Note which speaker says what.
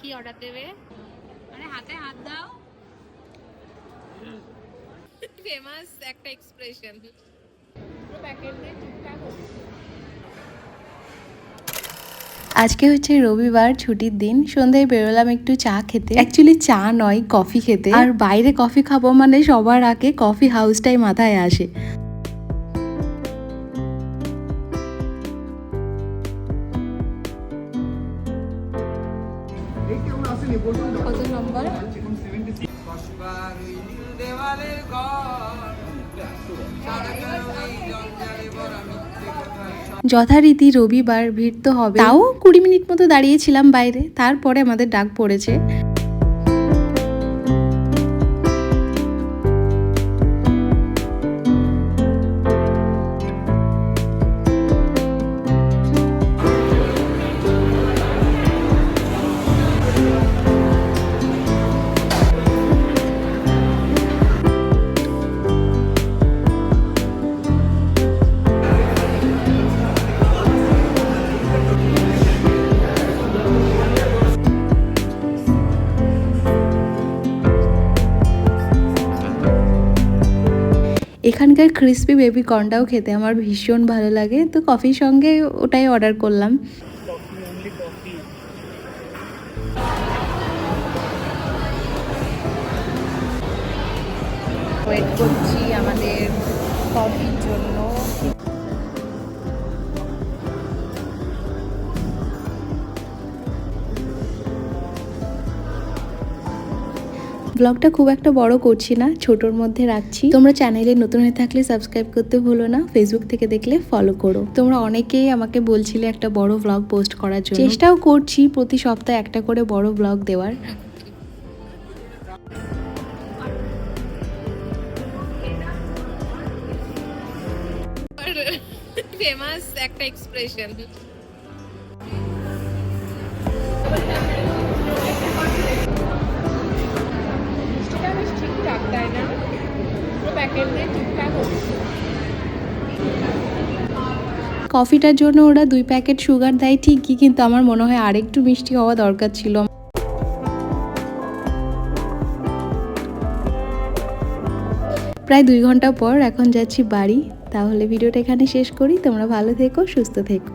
Speaker 1: কি অর্ডার দেবে? মানে হাতে হাত দাও, ফেমাস একটা এক্সপ্রেশন। পুরো প্যাকেট দিয়ে টুকটাক হচ্ছে।
Speaker 2: আজকে হচ্ছে রবিবার, ছুটির দিন। সন্ধ্যায় বেরোলাম একটু চা খেতে, অ্যাকচুয়ালি চা নয় কফি খেতে। আর বাইরে কফি খাবো মানে সবার আগে কফি হাউসটাই মাথায় আসে।
Speaker 1: কত নম্বর?
Speaker 2: যথারীতি রবিবার, ভিড় তো হবে। তাও 20 মিনিট মতো দাঁড়িয়েছিলাম বাইরে, তারপরে আমাদের ডাক পড়েছে। এখানকার ক্রিসপি বেবি কর্নটাও খেতে আমার ভীষণ ভালো লাগে, তো কফির সঙ্গে ওটাই অর্ডার করলাম।
Speaker 1: ওয়েট করছি আমাদের কফির জন্য।
Speaker 2: ব্লগটা খুব একটা বড় করছি না, ছোটোর মধ্যে রাখছি। তোমরা চ্যানেলে নতুন হয়ে থাকলে সাবস্ক্রাইব করতে ভুলো না, ফেসবুক থেকে দেখলে ফলো করো। তোমরা অনেকেই আমাকে বলছিলে একটা বড় ব্লগ পোস্ট করার জন্য, চেষ্টাও করছি প্রতি সপ্তাহে একটা করে বড় ব্লগ দেওয়ার।
Speaker 1: ফেমাস একটা এক্সপ্রেশন। ঠিকঠাক তাই না? পুরো প্যাকেট দিয়ে ঠিকঠাক হচ্ছে।
Speaker 2: কফিটার জন্য ওরা 2 প্যাকেট সুগার দেয় ঠিকই, কিন্তু আমার মনে হয় আরেকটু মিষ্টি হওয়া দরকার ছিল। প্রায় 2 ঘন্টা পর এখন যাচ্ছি বাড়ি। তাহলে ভিডিওটা এখানে শেষ করি। তোমরা ভালো থেকো, সুস্থ থেকো।